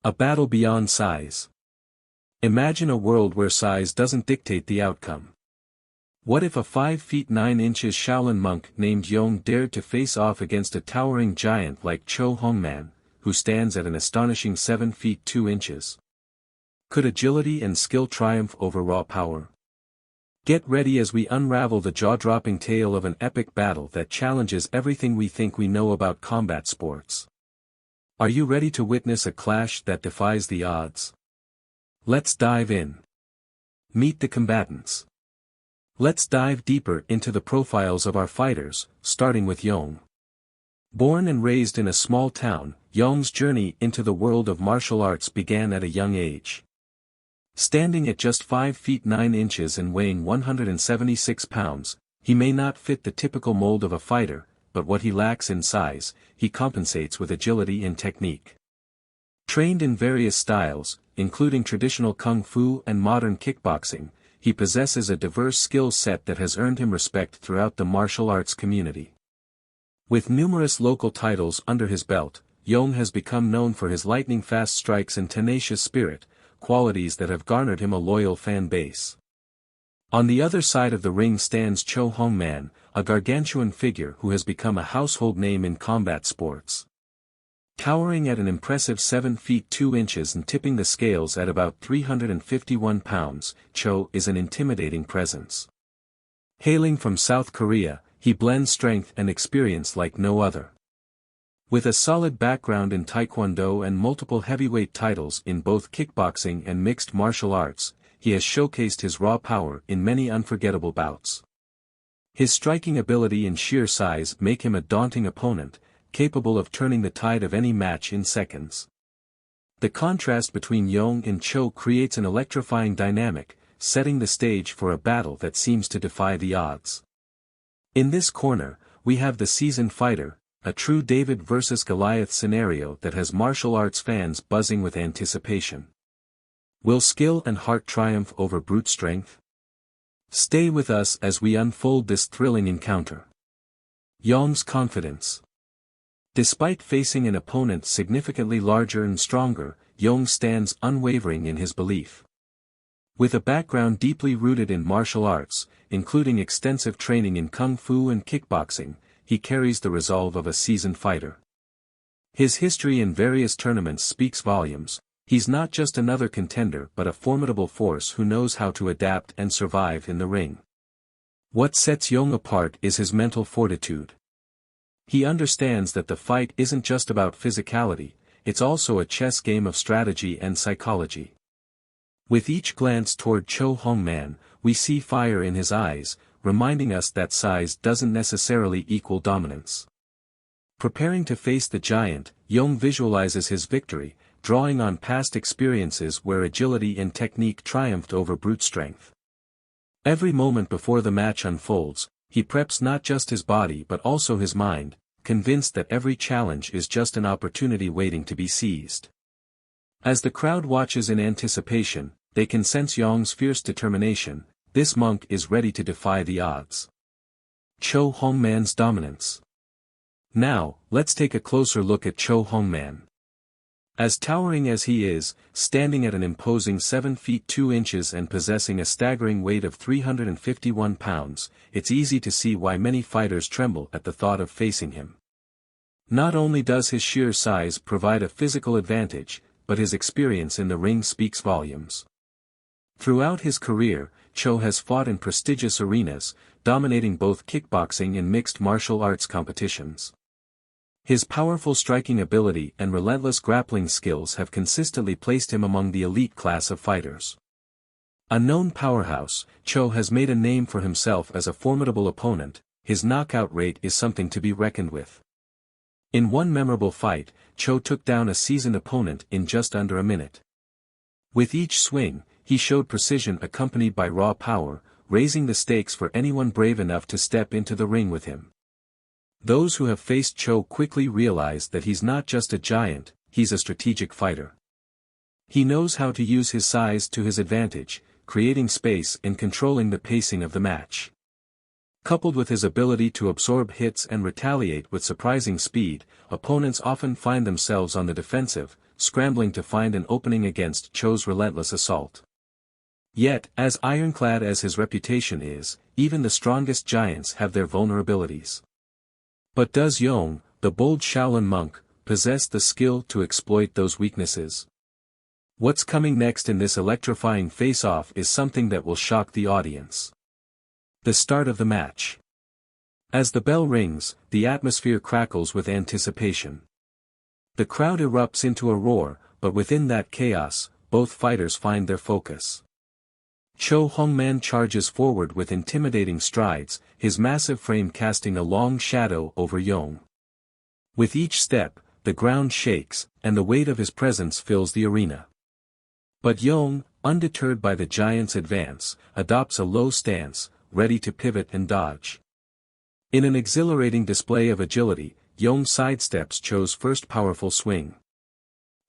A battle beyond size. Imagine a world where size doesn't dictate the outcome. What if a 5 feet 9 inches Shaolin monk named Yong dared to face off against a towering giant like Cho Hong-man, who stands at an astonishing 7 feet 2 inches? Could agility and skill triumph over raw power? Get ready as we unravel the jaw-dropping tale of an epic battle that challenges everything we think we know about combat sports. Are you ready to witness a clash that defies the odds? Let's dive in. Meet the combatants. Let's dive deeper into the profiles of our fighters, starting with Yong. Born and raised in a small town, Yong's journey into the world of martial arts began at a young age. Standing at just 5 feet 9 inches and weighing 176 pounds, he may not fit the typical mold of a fighter, but what he lacks in size, he compensates with agility and technique. Trained in various styles, including traditional kung fu and modern kickboxing, he possesses a diverse skill set that has earned him respect throughout the martial arts community. With numerous local titles under his belt, Yong has become known for his lightning-fast strikes and tenacious spirit, qualities that have garnered him a loyal fan base. On the other side of the ring stands Cho Hong-man, a gargantuan figure who has become a household name in combat sports. Towering at an impressive 7 feet 2 inches and tipping the scales at about 351 pounds, Cho is an intimidating presence. Hailing from South Korea, he blends strength and experience like no other. With a solid background in Taekwondo and multiple heavyweight titles in both kickboxing and mixed martial arts, he has showcased his raw power in many unforgettable bouts. His striking ability and sheer size make him a daunting opponent, capable of turning the tide of any match in seconds. The contrast between Yong and Cho creates an electrifying dynamic, setting the stage for a battle that seems to defy the odds. In this corner, we have the seasoned fighter, a true David versus Goliath scenario that has martial arts fans buzzing with anticipation. Will skill and heart triumph over brute strength? Stay with us as we unfold this thrilling encounter. Yong's confidence. Despite facing an opponent significantly larger and stronger, Yong stands unwavering in his belief. With a background deeply rooted in martial arts, including extensive training in kung fu and kickboxing, he carries the resolve of a seasoned fighter. His history in various tournaments speaks volumes. He's not just another contender but a formidable force who knows how to adapt and survive in the ring. What sets Yong apart is his mental fortitude. He understands that the fight isn't just about physicality, it's also a chess game of strategy and psychology. With each glance toward Cho Hong-man, we see fire in his eyes, reminding us that size doesn't necessarily equal dominance. Preparing to face the giant, Yong visualizes his victory, drawing on past experiences where agility and technique triumphed over brute strength. Every moment before the match unfolds, he preps not just his body but also his mind, convinced that every challenge is just an opportunity waiting to be seized. As the crowd watches in anticipation, they can sense Yong's fierce determination. This monk is ready to defy the odds. Cho Hong-man's dominance. Now, let's take a closer look at Cho Hong-man. As towering as he is, standing at an imposing 7 feet 2 inches and possessing a staggering weight of 351 pounds, it's easy to see why many fighters tremble at the thought of facing him. Not only does his sheer size provide a physical advantage, but his experience in the ring speaks volumes. Throughout his career, Cho has fought in prestigious arenas, dominating both kickboxing and mixed martial arts competitions. His powerful striking ability and relentless grappling skills have consistently placed him among the elite class of fighters. A known powerhouse, Cho has made a name for himself as a formidable opponent. His knockout rate is something to be reckoned with. In one memorable fight, Cho took down a seasoned opponent in just under a minute. With each swing, he showed precision accompanied by raw power, raising the stakes for anyone brave enough to step into the ring with him. Those who have faced Cho quickly realize that he's not just a giant, he's a strategic fighter. He knows how to use his size to his advantage, creating space and controlling the pacing of the match. Coupled with his ability to absorb hits and retaliate with surprising speed, opponents often find themselves on the defensive, scrambling to find an opening against Cho's relentless assault. Yet, as ironclad as his reputation is, even the strongest giants have their vulnerabilities. But does Yong, the bold Shaolin monk, possess the skill to exploit those weaknesses? What's coming next in this electrifying face-off is something that will shock the audience. The start of the match. As the bell rings, the atmosphere crackles with anticipation. The crowd erupts into a roar, but within that chaos, both fighters find their focus. Cho Hong-man charges forward with intimidating strides, his massive frame casting a long shadow over Yong. With each step, the ground shakes, and the weight of his presence fills the arena. But Yong, undeterred by the giant's advance, adopts a low stance, ready to pivot and dodge. In an exhilarating display of agility, Yong sidesteps Cho's first powerful swing.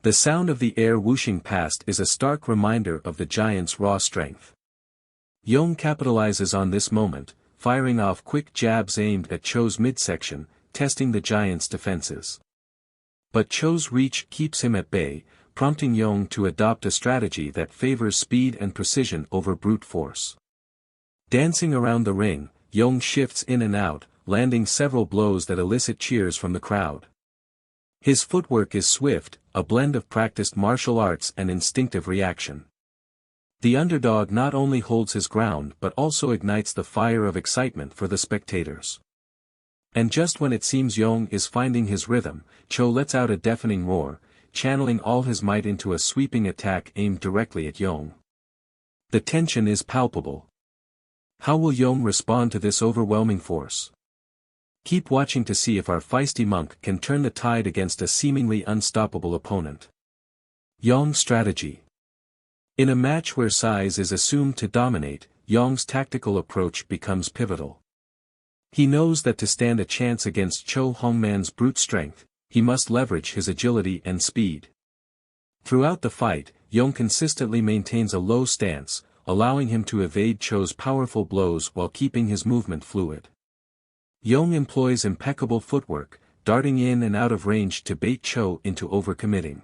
The sound of the air whooshing past is a stark reminder of the giant's raw strength. Yong capitalizes on this moment, firing off quick jabs aimed at Cho's midsection, testing the giant's defenses. But Cho's reach keeps him at bay, prompting Yong to adopt a strategy that favors speed and precision over brute force. Dancing around the ring, Yong shifts in and out, landing several blows that elicit cheers from the crowd. His footwork is swift, a blend of practiced martial arts and instinctive reaction. The underdog not only holds his ground but also ignites the fire of excitement for the spectators. And just when it seems Yong is finding his rhythm, Cho lets out a deafening roar, channeling all his might into a sweeping attack aimed directly at Yong. The tension is palpable. How will Yong respond to this overwhelming force? Keep watching to see if our feisty monk can turn the tide against a seemingly unstoppable opponent. Yong's strategy. In a match where size is assumed to dominate, Yong's tactical approach becomes pivotal. He knows that to stand a chance against Cho Hong-man's brute strength, he must leverage his agility and speed. Throughout the fight, Yong consistently maintains a low stance, allowing him to evade Cho's powerful blows while keeping his movement fluid. Yong employs impeccable footwork, darting in and out of range to bait Cho into overcommitting.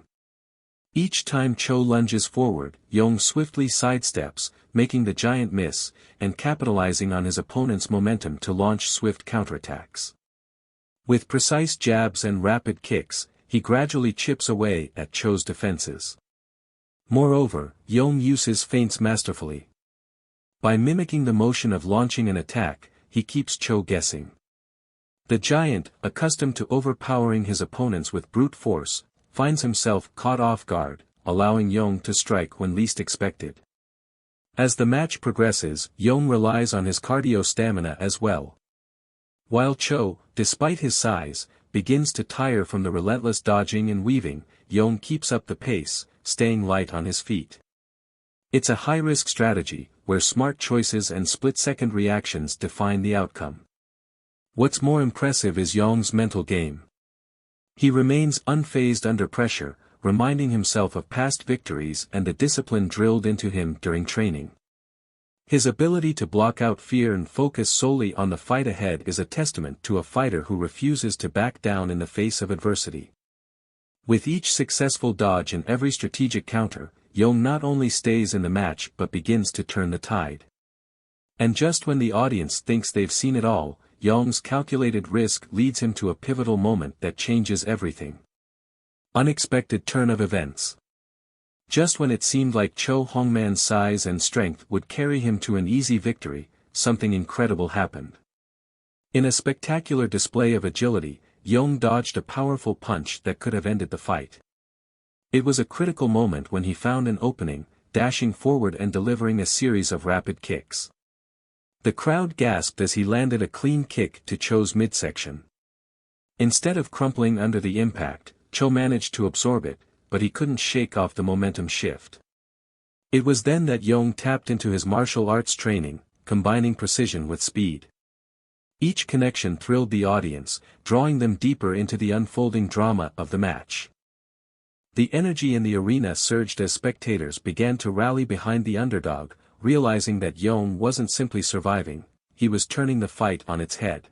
Each time Cho lunges forward, Yong swiftly sidesteps, making the giant miss, and capitalizing on his opponent's momentum to launch swift counterattacks. With precise jabs and rapid kicks, he gradually chips away at Cho's defenses. Moreover, Yong uses feints masterfully. By mimicking the motion of launching an attack, he keeps Cho guessing. The giant, accustomed to overpowering his opponents with brute force, finds himself caught off guard, allowing Yong to strike when least expected. As the match progresses, Yong relies on his cardio stamina as well. While Cho, despite his size, begins to tire from the relentless dodging and weaving, Yong keeps up the pace, staying light on his feet. It's a high-risk strategy, where smart choices and split-second reactions define the outcome. What's more impressive is Yong's mental game. He remains unfazed under pressure, reminding himself of past victories and the discipline drilled into him during training. His ability to block out fear and focus solely on the fight ahead is a testament to a fighter who refuses to back down in the face of adversity. With each successful dodge and every strategic counter, Yong not only stays in the match but begins to turn the tide. And just when the audience thinks they've seen it all, Yong's calculated risk leads him to a pivotal moment that changes everything. Unexpected turn of events. Just when it seemed like Cho Hong-man's size and strength would carry him to an easy victory, something incredible happened. In a spectacular display of agility, Yong dodged a powerful punch that could have ended the fight. It was a critical moment when he found an opening, dashing forward and delivering a series of rapid kicks. The crowd gasped as he landed a clean kick to Cho's midsection. Instead of crumpling under the impact, Cho managed to absorb it, but he couldn't shake off the momentum shift. It was then that Yong tapped into his martial arts training, combining precision with speed. Each connection thrilled the audience, drawing them deeper into the unfolding drama of the match. The energy in the arena surged as spectators began to rally behind the underdog, realizing that Yong wasn't simply surviving, he was turning the fight on its head.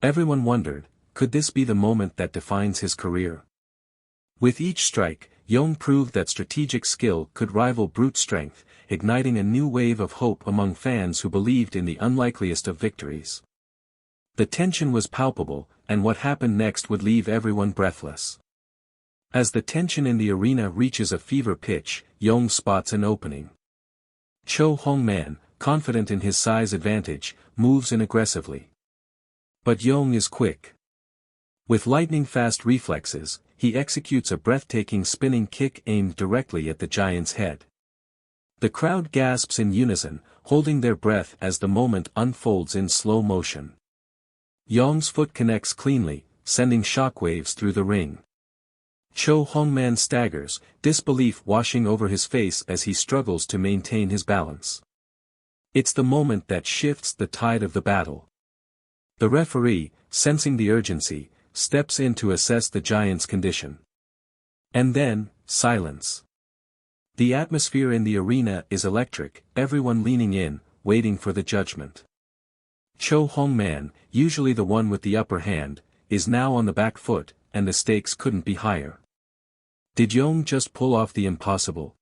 Everyone wondered, could this be the moment that defines his career? With each strike, Yong proved that strategic skill could rival brute strength, igniting a new wave of hope among fans who believed in the unlikeliest of victories. The tension was palpable, and what happened next would leave everyone breathless. As the tension in the arena reaches a fever pitch, Yong spots an opening. Cho Hong-man, confident in his size advantage, moves in aggressively. But Yong is quick. With lightning-fast reflexes, he executes a breathtaking spinning kick aimed directly at the giant's head. The crowd gasps in unison, holding their breath as the moment unfolds in slow motion. Yong's foot connects cleanly, sending shockwaves through the ring. Cho Hong-man staggers, disbelief washing over his face as he struggles to maintain his balance. It's the moment that shifts the tide of the battle. The referee, sensing the urgency, steps in to assess the giant's condition. And then, silence. The atmosphere in the arena is electric, everyone leaning in, waiting for the judgment. Cho Hong-man, usually the one with the upper hand, is now on the back foot, and the stakes couldn't be higher. Did Yong just pull off the impossible?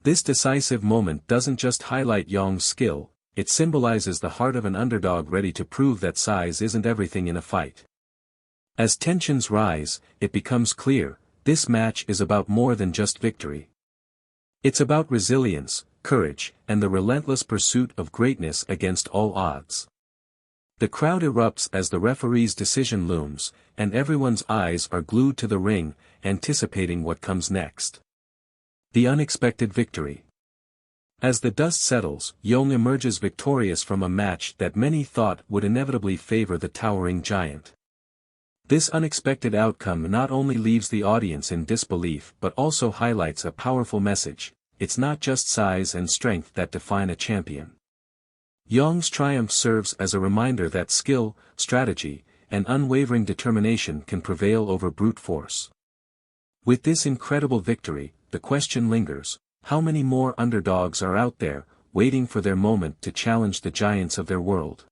This decisive moment doesn't just highlight Yong's skill, it symbolizes the heart of an underdog ready to prove that size isn't everything in a fight. As tensions rise, it becomes clear, this match is about more than just victory. It's about resilience, courage, and the relentless pursuit of greatness against all odds. The crowd erupts as the referee's decision looms, and everyone's eyes are glued to the ring, anticipating what comes next. The unexpected victory. As the dust settles, Yong emerges victorious from a match that many thought would inevitably favor the towering giant. This unexpected outcome not only leaves the audience in disbelief but also highlights a powerful message: it's not just size and strength that define a champion. Yong's triumph serves as a reminder that skill, strategy, and unwavering determination can prevail over brute force. With this incredible victory, the question lingers: how many more underdogs are out there, waiting for their moment to challenge the giants of their world?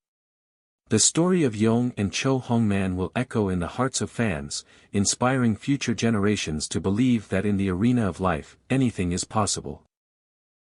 The story of Yong and Cho Hong-man will echo in the hearts of fans, inspiring future generations to believe that in the arena of life, anything is possible.